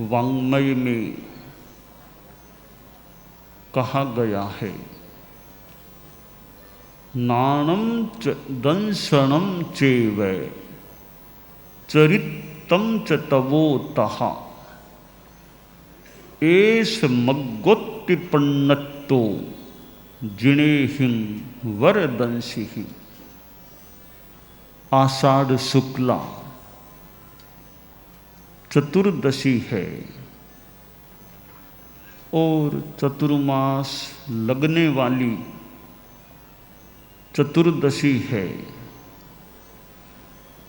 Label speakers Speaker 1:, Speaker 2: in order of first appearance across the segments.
Speaker 1: वाङ्मय में कहा गया है, नाणं च दंशनं चैव चरितं च तवोतः एष मग्गोत्तिपन्नतो जिणेहिं वरदंशिः। आषाढ़ शुक्ला चतुर्दशी है और चतुर्मास लगने वाली चतुर्दशी है।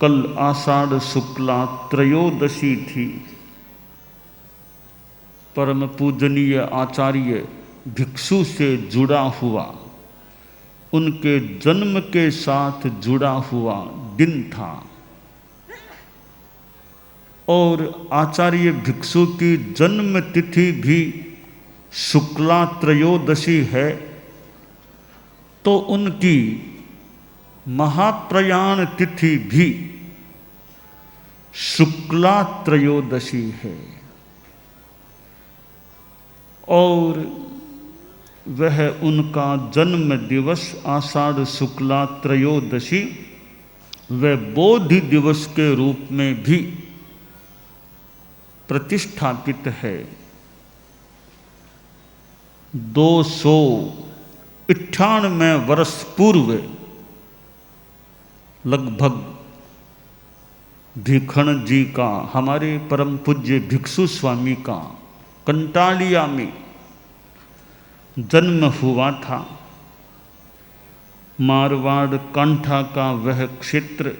Speaker 1: कल आषाढ़ शुक्ला त्रयोदशी थी। परम पूजनीय आचार्य भिक्षु से जुड़ा हुआ, उनके जन्म के साथ जुड़ा हुआ दिन था और आचार्य भिक्षु की जन्म तिथि भी शुक्ला त्रयोदशी है, तो उनकी महाप्रयाण तिथि भी शुक्ला त्रयोदशी है और वह उनका जन्म दिवस आषाढ़ शुक्ला त्रयोदशी वह बोधि दिवस के रूप में भी प्रतिष्ठापित है। 298 वर्ष पूर्व लगभग भीखण जी का, हमारे परम पूज्य भिक्षु स्वामी का कंटालिया में जन्म हुआ था। मारवाड़ कांठा का वह क्षेत्र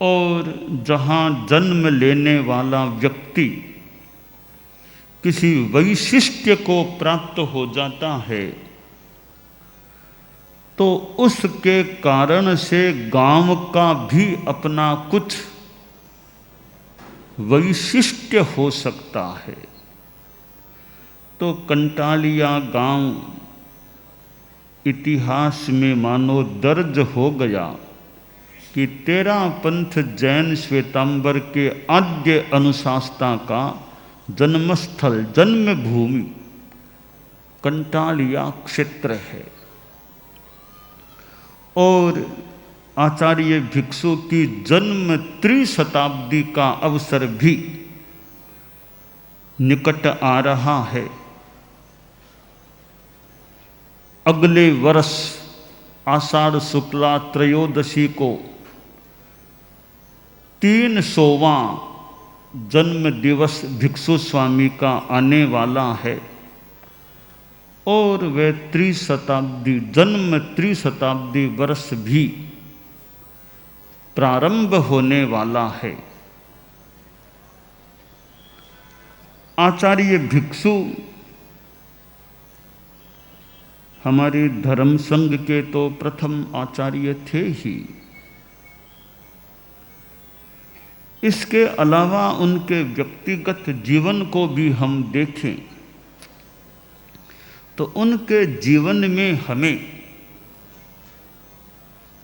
Speaker 1: और जहाँ जन्म लेने वाला व्यक्ति किसी वैशिष्ट्य को प्राप्त हो जाता है तो उसके कारण से गांव का भी अपना कुछ वैशिष्ट्य हो सकता है। तो कंटालिया गांव इतिहास में मानो दर्ज हो गया कि 13 पंथ जैन श्वेतांबर के आद्य अनुशासता का जन्मस्थल, जन्मभूमि कंटालिया क्षेत्र है और आचार्य भिक्षु की जन्म त्रिशताब्दी का अवसर भी निकट आ रहा है। अगले वर्ष आषाढ़ शुक्ला त्रयोदशी को 300वां जन्म दिवस भिक्षु स्वामी का आने वाला है और वह त्रिशताब्दी जन्म त्रिशताब्दी वर्ष भी प्रारंभ होने वाला है। आचार्य भिक्षु हमारे धर्म संघ के तो प्रथम आचार्य थे ही। इसके अलावा उनके व्यक्तिगत जीवन को भी हम देखें तो उनके जीवन में हमें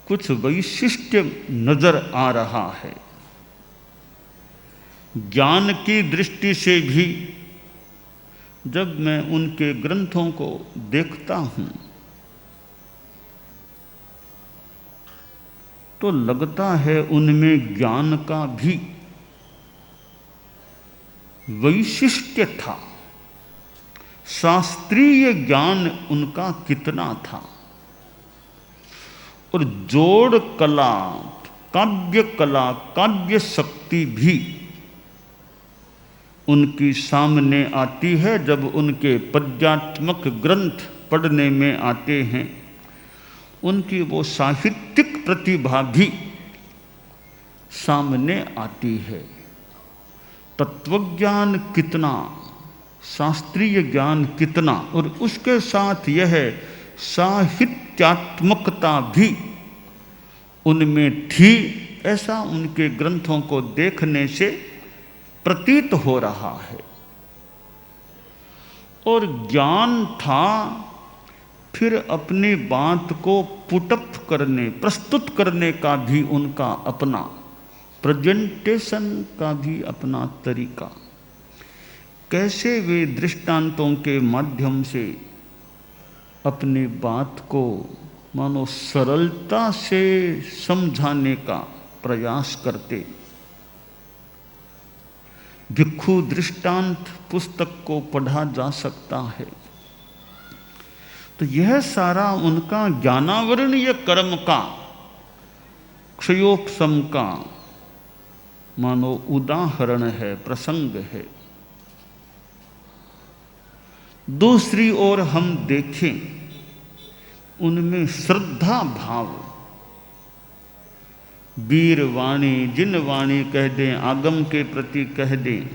Speaker 1: कुछ वैशिष्ट्य नजर आ रहा है। ज्ञान की दृष्टि से भी जब मैं उनके ग्रंथों को देखता हूँ तो लगता है उनमें ज्ञान का भी वैशिष्ट्य था। शास्त्रीय ज्ञान उनका कितना था और जोड़ कला, काव्य शक्ति भी उनकी सामने आती है जब उनके पद्यात्मक ग्रंथ पढ़ने में आते हैं। उनकी वो साहित्यिक प्रतिभा भी सामने आती है। तत्वज्ञान कितना, शास्त्रीय ज्ञान कितना और उसके साथ यह साहित्यात्मकता भी उनमें थी, ऐसा उनके ग्रंथों को देखने से प्रतीत हो रहा है। और ज्ञान था, फिर अपनी बात को पुटअप करने, प्रस्तुत करने का भी उनका अपना प्रेजेंटेशन का भी अपना तरीका, कैसे वे दृष्टांतों के माध्यम से अपनी बात को मानो सरलता से समझाने का प्रयास करते। भिक्षु दृष्टांत पुस्तक को पढ़ा जा सकता है। तो यह सारा उनका ज्ञानावरणीय कर्म का, क्षयोपशम का मानो उदाहरण है, प्रसंग है। दूसरी ओर हम देखें, उनमें श्रद्धा भाव, वीर वाणी, जिन वाणी कह दें, आगम के प्रति कह दें,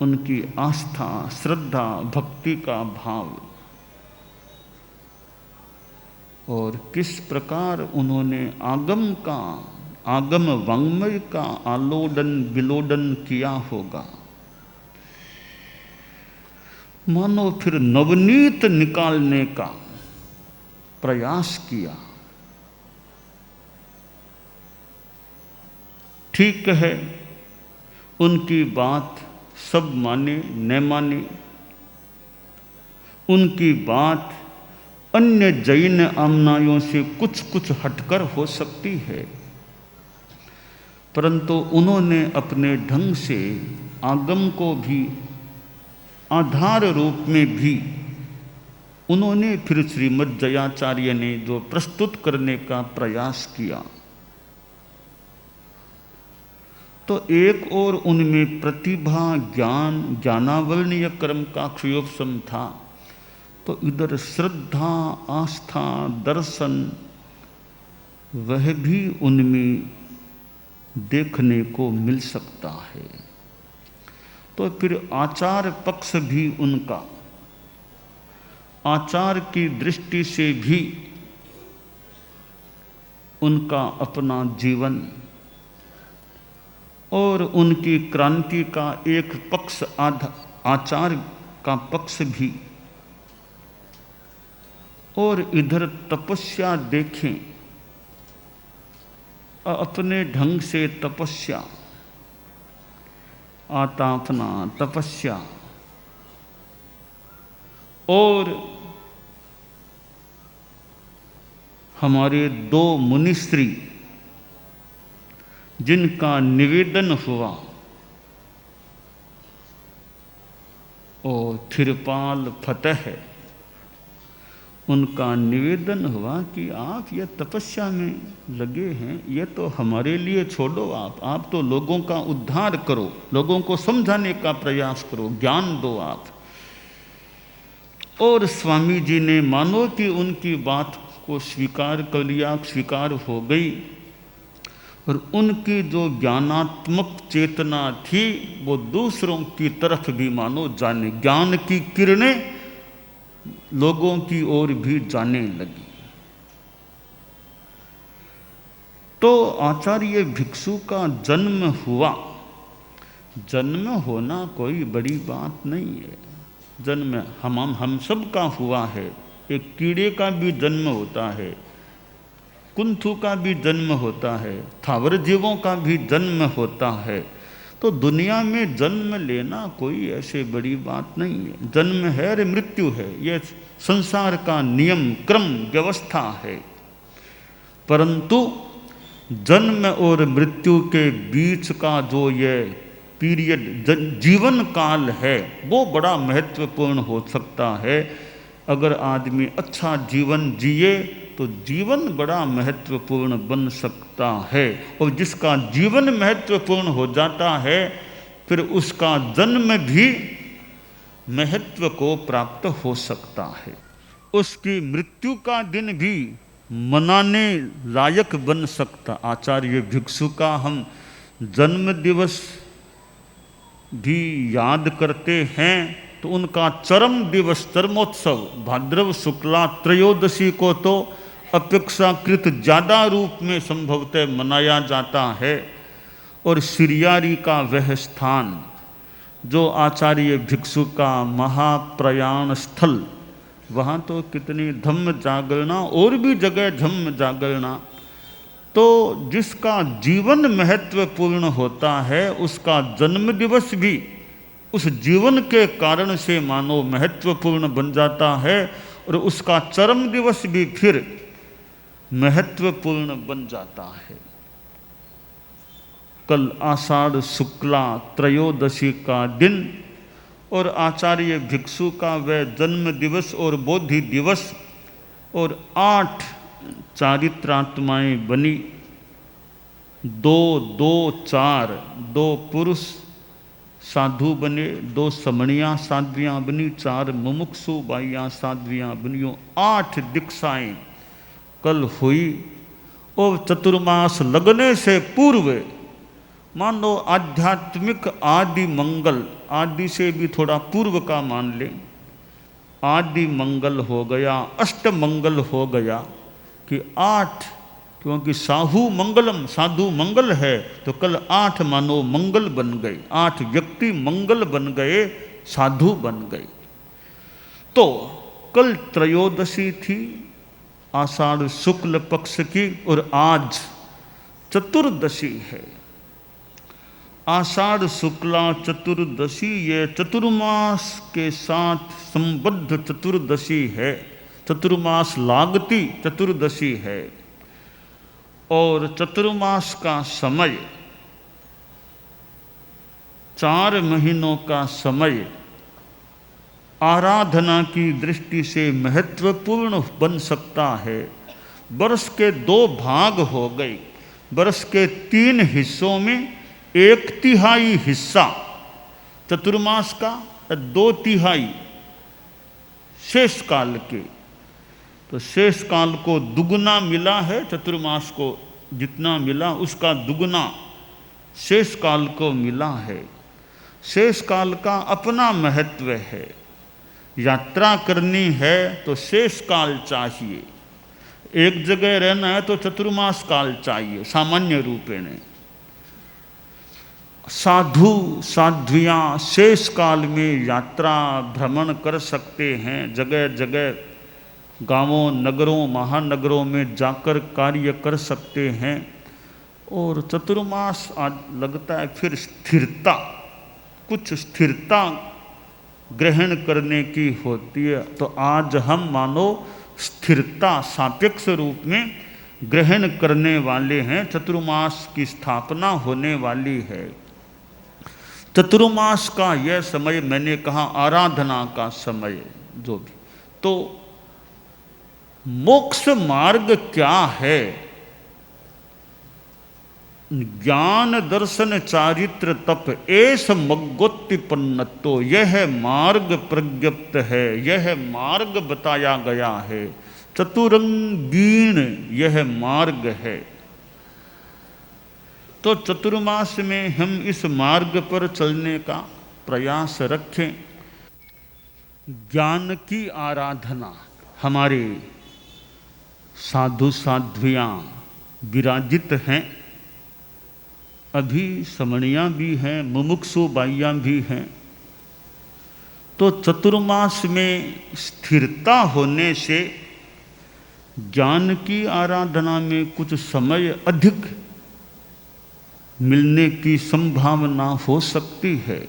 Speaker 1: उनकी आस्था, श्रद्धा, भक्ति का भाव, और किस प्रकार उन्होंने आगम का, आगम वाङ्मय का आलोडन विलोडन किया होगा। मानो फिर नवनीत निकालने का प्रयास किया। ठीक है, उनकी बात सब माने न माने, उनकी बात अन्य जैन आमनायों से कुछ कुछ हटकर हो सकती है, परंतु उन्होंने अपने ढंग से आगम को भी आधार रूप में भी उन्होंने फिर श्रीमद् जयाचार्य ने जो प्रस्तुत करने का प्रयास किया, तो एक ओर उनमें प्रतिभा, ज्ञान, ज्ञानावरणीय कर्म का क्षयोपशम था, तो इधर श्रद्धा, आस्था, दर्शन, वह भी उनमें देखने को मिल सकता है। तो फिर आचार पक्ष भी उनका, आचार की दृष्टि से भी उनका अपना जीवन और उनकी क्रांति का एक पक्ष आचार का पक्ष भी, और इधर तपस्या देखें, अपने ढंग से तपस्या, आतापना तपस्या, और हमारे दो मुनिश्री जिनका निवेदन हुआ, और थिरपाल फतेह, उनका निवेदन हुआ कि आप ये तपस्या में लगे हैं, ये तो हमारे लिए छोड़ो, आप तो लोगों का उद्धार करो, लोगों को समझाने का प्रयास करो, ज्ञान दो आप। और स्वामी जी ने मानो कि उनकी बात को स्वीकार कर लिया, स्वीकार हो गई, और उनकी जो ज्ञानात्मक चेतना थी वो दूसरों की तरफ भी मानो जाने, ज्ञान की किरणें लोगों की ओर भी जाने लगी। तो आचार्य भिक्षु का जन्म हुआ। जन्म होना कोई बड़ी बात नहीं है, जन्म हम सब का हुआ है। एक कीड़े का भी जन्म होता है, कुंथु का भी जन्म होता है, थावर जीवों का भी जन्म होता है। तो दुनिया में जन्म लेना कोई ऐसे बड़ी बात नहीं है। जन्म है और मृत्यु है, ये संसार का नियम, क्रम, व्यवस्था है। परंतु जन्म और मृत्यु के बीच का जो ये पीरियड, जीवन काल है, वो बड़ा महत्वपूर्ण हो सकता है। अगर आदमी अच्छा जीवन जिए तो जीवन बड़ा महत्वपूर्ण बन सकता है, और जिसका जीवन महत्वपूर्ण हो जाता है फिर उसका जन्म भी महत्व को प्राप्त हो सकता है। उसकी मृत्यु का दिन भी मनाने लायक बन सकता। आचार्य भिक्षु का हम जन्म दिवस भी याद करते हैं, तो उनका चरम दिवस, चरमोत्सव भाद्रव शुक्ला त्रयोदशी को तो अपेक्षाकृत ज़्यादा रूप में संभवतः मनाया जाता है। और सिरियारी का वह स्थान जो आचार्य भिक्षु का महाप्रयाण स्थल, वहाँ तो कितनी धम्म जागरणा, और भी जगह धम्म जागरणा, तो जिसका जीवन महत्वपूर्ण होता है उसका जन्म दिवस भी उस जीवन के कारण से मानो महत्वपूर्ण बन जाता है और उसका चरम दिवस भी फिर महत्वपूर्ण बन जाता है। कल आषाढ़ शुक्ला त्रयोदशी का दिन और आचार्य भिक्षु का वह जन्म दिवस और बोधि दिवस और 8 चारित्रात्माएं बनी, 2 पुरुष साधु बने, 2 समणियाँ साध्वियाँ बनी, 4 मुमुक्षु बाइयाँ साध्वियाँ बनियों, 8 दीक्षाएं कल हुई। और चतुर्मास लगने से पूर्व मान लो आध्यात्मिक आदि मंगल, आदि से भी थोड़ा पूर्व का मान लें, आदि मंगल हो गया, अष्ट मंगल हो गया कि 8, क्योंकि साहू मंगलम साधु मंगल है तो कल 8 मानो मंगल बन गए, 8 व्यक्ति मंगल बन गए, साधु बन गए। तो कल त्रयोदशी थी आषाढ़ शुक्ल पक्ष की और आज चतुर्दशी है। आषाढ़ शुक्ला चतुर्दशी ये चतुर्मास के साथ संबद्ध चतुर्दशी है, चतुर्मास लागती चतुर्दशी है। और चतुर्मास का समय 4 महीनों का समय आराधना की दृष्टि से महत्वपूर्ण बन सकता है। वर्ष के 2 भाग हो गए, वर्ष के 3 हिस्सों में 1/3 हिस्सा चतुर्मास का, 2/3 शेष काल के, तो शेष काल को दुगुना मिला है, चतुर्मास को जितना मिला उसका दुगुना शेष काल को मिला है। शेष काल का अपना महत्व है, यात्रा करनी है तो शेष काल चाहिए, एक जगह रहना है तो चतुर्मास काल चाहिए सामान्य रूपेण। साधु साध्वियाँ शेष काल में यात्रा भ्रमण कर सकते हैं, जगह जगह गांवों नगरों महानगरों में जाकर कार्य कर सकते हैं। और चतुर्मास आज लगता है फिर स्थिरता, कुछ स्थिरता ग्रहण करने की होती है, तो आज हम मानो स्थिरता सापेक्ष रूप में ग्रहण करने वाले हैं। चतुर्मास की स्थापना होने वाली है। चतुर्मास का यह समय मैंने कहा आराधना का समय जो भी, तो मोक्ष मार्ग क्या है? ज्ञान दर्शन चारित्र तप एस मग्गोत्तिपन्नतो, यह मार्ग प्रज्ञप्त है, यह मार्ग बताया गया है, चतुरंगीण यह मार्ग है। तो चतुर्मास में हम इस मार्ग पर चलने का प्रयास रखें। ज्ञान की आराधना, हमारे साधु साध्वियाँ विराजित हैं, अभी समणियाँ भी हैं, मुमुक्षु बाइयाँ भी हैं। तो चतुर्मास में स्थिरता होने से ज्ञान की आराधना में कुछ समय अधिक मिलने की संभावना हो सकती है।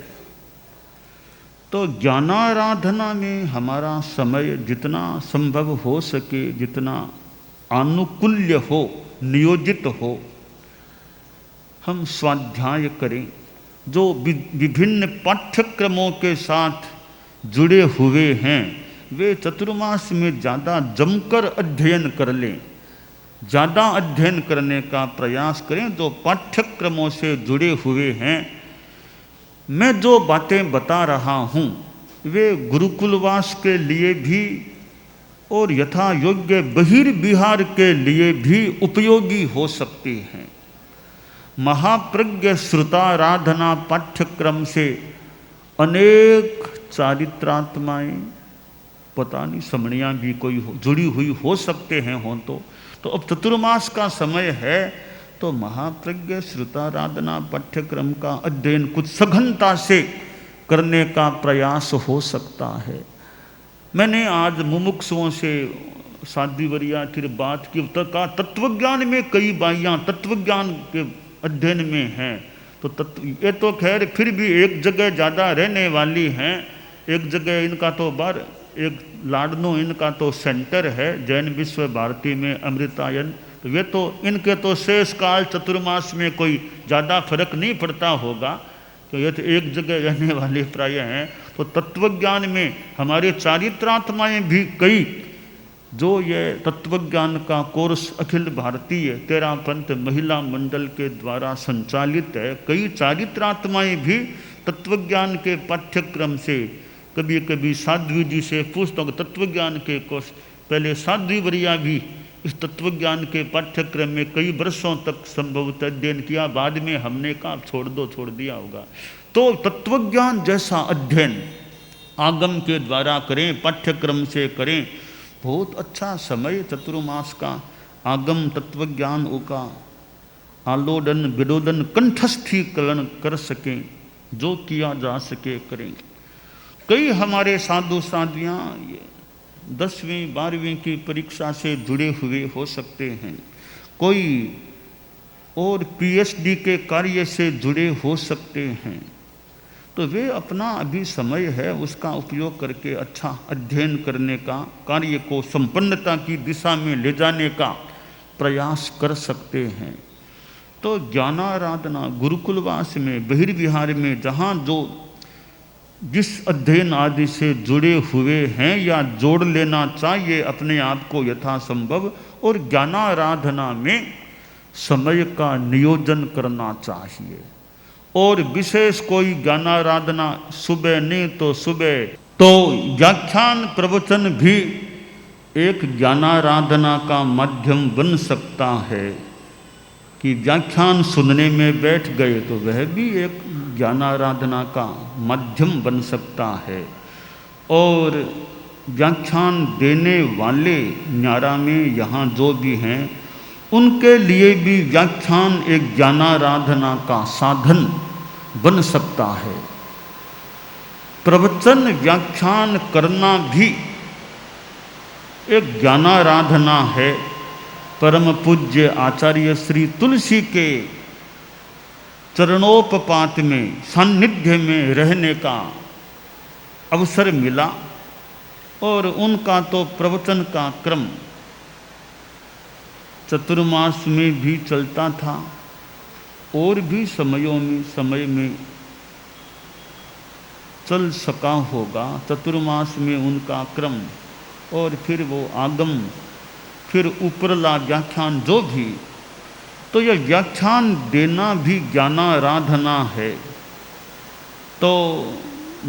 Speaker 1: तो ज्ञानाराधना में हमारा समय जितना संभव हो सके, जितना आनुकूल्य हो, नियोजित हो, हम स्वाध्याय करें। जो विभिन्न पाठ्यक्रमों के साथ जुड़े हुए हैं वे चतुर्मास में ज़्यादा जमकर अध्ययन कर लें, ज़्यादा अध्ययन करने का प्रयास करें। जो पाठ्यक्रमों से जुड़े हुए हैं, मैं जो बातें बता रहा हूँ वे गुरुकुलवास के लिए भी और यथा योग्य बहिर्विहार के लिए भी उपयोगी हो सकती हैं। महाप्रज्ञ श्रुताराधना पाठ्यक्रम से अनेक चारित्रात्माएं, पता नहीं समणियाँ भी कोई जुड़ी हुई हो सकते हैं हों तो अब चतुर्मास का समय है तो महाप्रज्ञ श्रुताराधना पाठ्यक्रम का अध्ययन कुछ सघनता से करने का प्रयास हो सकता है। मैंने आज मुमुक्षुओं से साध्वीवरिया फिर बात की का तत्वज्ञान में कई बाइयाँ तत्वज्ञान के अध्ययन में हैं। तो ये तो खैर फिर भी एक जगह ज़्यादा रहने वाली हैं, एक जगह इनका तो बार एक लाडनो इनका तो सेंटर है जैन विश्व भारती में अमृतायन। तो वे तो इनके तो शेष काल चतुर्मास में कोई ज़्यादा फर्क नहीं पड़ता होगा, तो ये तो एक जगह रहने वाले प्राय हैं। तो तत्वज्ञान में हमारे चारित्रात्माएँ भी कई जो ये तत्वज्ञान का कोर्स अखिल भारतीय तेरा पंथ महिला मंडल के द्वारा संचालित है, कई चारित्रात्माएँ भी तत्वज्ञान के पाठ्यक्रम से कभी कभी साध्वी जी से पूछता हूँ तत्वज्ञान के कोर्स, पहले साध्वीवरिया भी इस तत्वज्ञान के पाठ्यक्रम में कई वर्षों तक संभवतः अध्ययन किया, बाद में हमने कहा छोड़ दिया होगा। तो तत्वज्ञान जैसा अध्ययन आगम के द्वारा करें, पाठ्यक्रम से करें, बहुत अच्छा समय चतुर्मास का आगम तत्वज्ञान का आलोडन विलोडन कंठस्थीकरण कर सकें, जो किया जा सके करें। कई हमारे साधु साध्वियाँ 10वीं 12वीं की परीक्षा से जुड़े हुए हो सकते हैं, कोई और PhD के कार्य से जुड़े हो सकते हैं। तो वे अपना अभी समय है उसका उपयोग करके अच्छा अध्ययन करने का, कार्य को संपन्नता की दिशा में ले जाने का प्रयास कर सकते हैं। तो ज्ञानाराधना गुरुकुलवास में बहिर्विहार में जहाँ जो जिस अध्ययन आदि से जुड़े हुए हैं या जोड़ लेना चाहिए अपने आप को यथासंभव, और ज्ञानाराधना में समय का नियोजन करना चाहिए। और विशेष कोई ज्ञानाराधना सुबह नहीं तो सुबह, तो व्याख्यान प्रवचन भी एक ज्ञानाराधना का माध्यम बन सकता है कि व्याख्यान सुनने में बैठ गए तो वह भी एक ज्ञानाराधना का माध्यम बन सकता है। और व्याख्यान देने वाले न्यारा में यहाँ जो भी हैं उनके लिए भी व्याख्यान एक ज्ञानाराधना का साधन बन सकता है। प्रवचन व्याख्यान करना भी एक ज्ञानाराधना है। परम पूज्य आचार्य श्री तुलसी के चरणोपपात में सान्निध्य में रहने का अवसर मिला, और उनका तो प्रवचन का क्रम चतुर्मास में भी चलता था और भी समय में चल सका होगा। चतुर्मास में उनका क्रम और फिर वो आगम, फिर उपरला व्याख्यान जो भी, तो यह व्याख्यान देना भी ज्ञानाराधना है। तो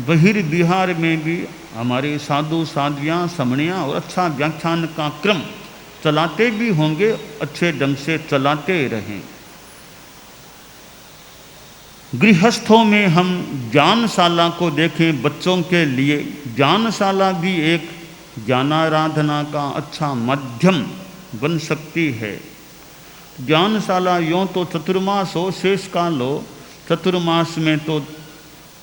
Speaker 1: बहिर्विहार में भी हमारे साधु साध्वियाँ समणियाँ और अच्छा व्याख्यान का क्रम चलाते भी होंगे, अच्छे ढंग से चलाते रहें। गृहस्थों में हम ज्ञानशाला को देखें, बच्चों के लिए ज्ञानशाला भी एक ज्ञानाराधना का अच्छा माध्यम बन सकती है। ज्ञानशाला यों तो चतुर्मास हो, शेष काल हो, चतुर्मास में तो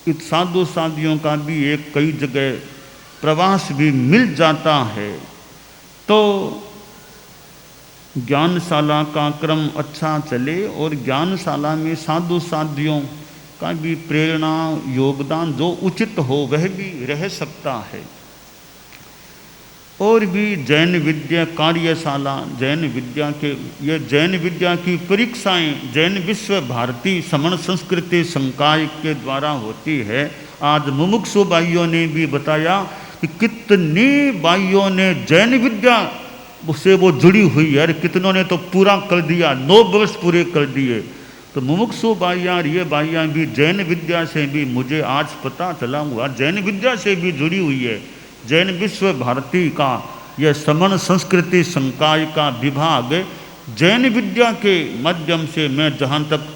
Speaker 1: इस साधु साधियों का भी एक कई जगह प्रवास भी मिल जाता है। तो ज्ञानशाला का क्रम अच्छा चले और ज्ञानशाला में साधु साधियों का भी प्रेरणा योगदान जो उचित हो वह भी रह सकता है। और भी जैन विद्या कार्यशाला, जैन विद्या की परीक्षाएं जैन विश्व भारती समण संस्कृति संकाय के द्वारा होती है। आज मुमुक्षु भाइयों ने भी बताया कि कितने भाइयों ने जैन विद्या से वो जुड़ी हुई है, कितनों ने तो पूरा कर दिया, 9 वर्ष पूरे कर दिए। तो मुमुक्षु भाइयाँ ये भाइयाँ भी जैन विद्या से भी, मुझे आज पता चला हुआ, जैन विद्या से भी जुड़ी हुई है। जैन विश्व भारती का यह समण संस्कृति संकाय का विभाग जैन विद्या के माध्यम से मैं जहाँ तक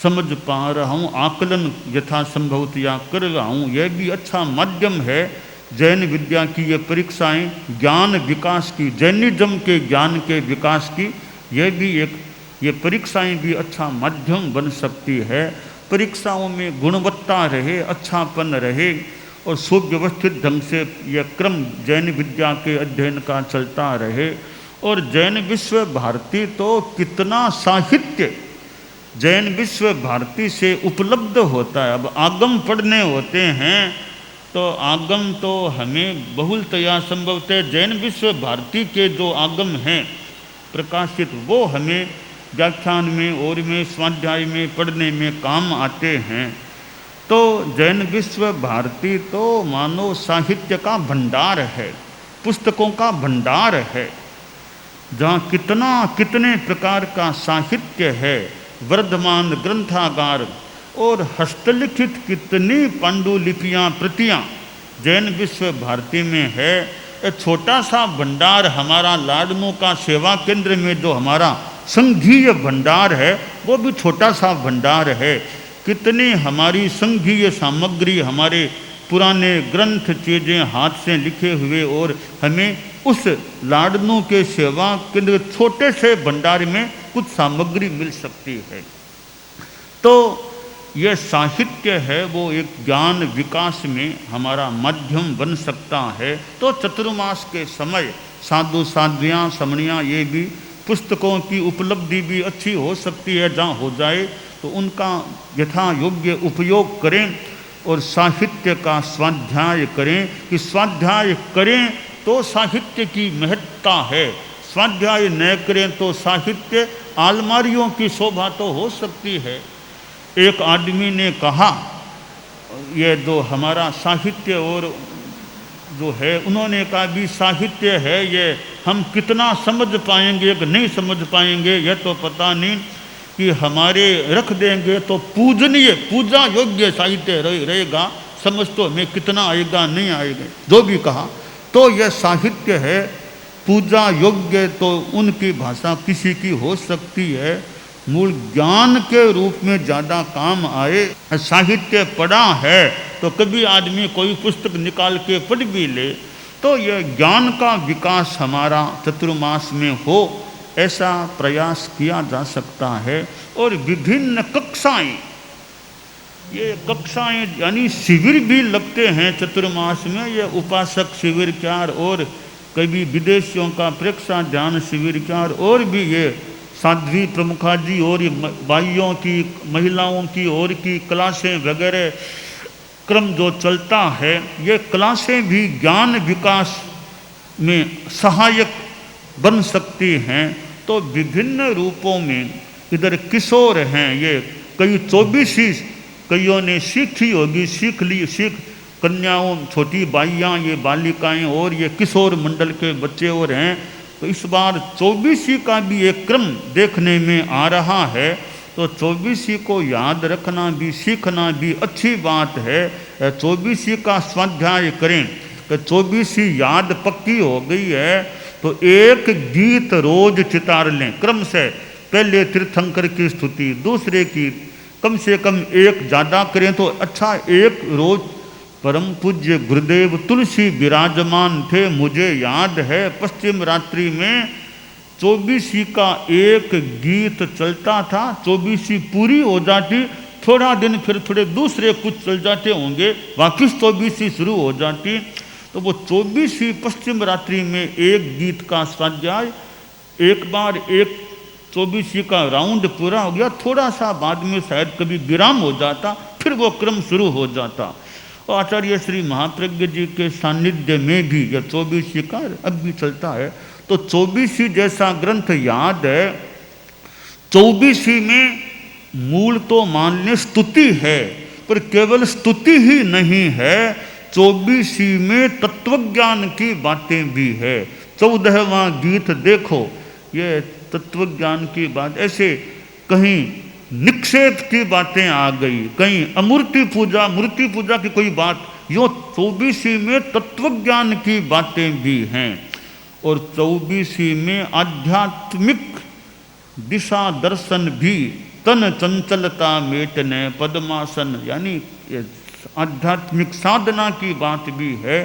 Speaker 1: समझ पा रहा हूँ, आकलन यथासंभव या कर रहा हूँ, यह भी अच्छा माध्यम है। जैन विद्या की ये परीक्षाएं ज्ञान विकास की, जैनिज्म के ज्ञान के विकास की, यह भी एक ये परीक्षाएं भी अच्छा माध्यम बन सकती है। परीक्षाओं में गुणवत्ता रहे, अच्छापन रहे और सुव्यवस्थित ढंग से यह क्रम जैन विद्या के अध्ययन का चलता रहे। और जैन विश्व भारती तो कितना साहित्य जैन विश्व भारती से उपलब्ध होता है। अब आगम पढ़ने होते हैं तो आगम तो हमें बहुलतया संभवतः जैन विश्व भारती के जो आगम हैं प्रकाशित वो हमें व्याख्यान में और में स्वाध्याय में पढ़ने में काम आते हैं। तो जैन विश्व भारती तो मानव साहित्य का भंडार है, पुस्तकों का भंडार है, जहाँ कितने प्रकार का साहित्य है, वर्धमान ग्रंथागार और हस्तलिखित कितनी पांडुलिपियाँ प्रतियाँ जैन विश्व भारती में है। एक छोटा सा भंडार हमारा लाडनों का सेवा केंद्र में जो हमारा संघीय भंडार है वो भी छोटा सा भंडार है। कितनी हमारी संघीय सामग्री, हमारे पुराने ग्रंथ चीज़ें हाथ से लिखे हुए, और हमें उस लाडनों के सेवा केंद्र छोटे से भंडार में कुछ सामग्री मिल सकती है। तो यह साहित्य है वो एक ज्ञान विकास में हमारा माध्यम बन सकता है। तो चतुर्मास के समय साधु साध्वियाँ समणियाँ ये भी पुस्तकों की उपलब्धि भी अच्छी हो सकती है, जहाँ हो जाए तो उनका यथा योग्य उपयोग करें और साहित्य का स्वाध्याय करें। कि स्वाध्याय करें तो साहित्य की महत्ता है, स्वाध्याय न करें तो साहित्य अलमारियों की शोभा तो हो सकती है। एक आदमी ने कहा, ये जो हमारा साहित्य और जो है, उन्होंने कहा भी साहित्य है ये हम कितना समझ पाएंगे कि नहीं समझ पाएंगे यह तो पता नहीं, कि हमारे रख देंगे तो पूजनीय पूजा योग्य साहित्य रहेगा, समझ तो हमें कितना आएगा नहीं आएगा, जो भी कहा। तो यह साहित्य है पूजा योग्य, तो उनकी भाषा किसी की हो सकती है, मूल ज्ञान के रूप में ज़्यादा काम आए। साहित्य पढ़ा है तो कभी आदमी कोई पुस्तक निकाल के पढ़ भी ले, तो यह ज्ञान का विकास हमारा चतुर्मास में हो, ऐसा प्रयास किया जा सकता है। और विभिन्न कक्षाएं, ये कक्षाएं यानी शिविर भी लगते हैं चतुर्मास में। ये उपासक शिविर क्या, और कभी विदेशियों का प्रेक्षा ध्यान शिविर क्या, और भी ये साध्वी प्रमुखा जी और ये भाइयों की महिलाओं की और की क्लासें वगैरह क्रम जो चलता है, ये क्लासें भी ज्ञान विकास में सहायक बन सकती हैं। तो विभिन्न रूपों में इधर किशोर हैं, ये कई 24 कईयों ने सीखी होगी, सीख कन्याओं छोटी बाइयाँ, ये बालिकाएं और ये किशोर मंडल के बच्चे और हैं। तो इस बार 24 का भी एक क्रम देखने में आ रहा है। तो 24 को याद रखना भी सीखना भी अच्छी बात है। 24 का स्वाध्याय करें तो 24 याद पक्की हो गई है, तो एक गीत रोज चितार लें क्रम से। पहले तीर्थंकर की स्तुति, दूसरे की कम से कम एक ज़्यादा करें तो अच्छा, एक रोज परम पूज्य गुरुदेव तुलसी विराजमान थे, मुझे याद है पश्चिम रात्रि में 24 का एक गीत चलता था, 24 पूरी हो जाती, थोड़ा दिन फिर थोड़े दूसरे कुछ चल जाते होंगे, वापिस 24 शुरू हो जाती। तो वो 24 पश्चिम रात्रि में एक गीत का स्वाध्याय, एक बार एक 24 का राउंड पूरा हो गया, थोड़ा सा बाद में शायद कभी विराम हो जाता, फिर वो क्रम शुरू हो जाता। और आचार्य श्री महाप्रज्ञ जी के सानिध्य में भी यह 24 का अब भी चलता है। तो 24 जैसा ग्रंथ याद है। 24 में मूल तो मान लें स्तुति है, पर केवल स्तुति ही नहीं है, 24 में तत्वज्ञान की बातें भी है। 14वां गीत देखो, ये तत्वज्ञान की बात, ऐसे कहीं निक्षेप की बातें आ गई, कहीं अमूर्ति पूजा मूर्ति पूजा की कोई बात, यो 24 में तत्वज्ञान की बातें भी हैं। और 24 में आध्यात्मिक दिशा दर्शन भी, तन चंचलता मेटने पद्मासन, यानी आध्यात्मिक साधना की बात भी है।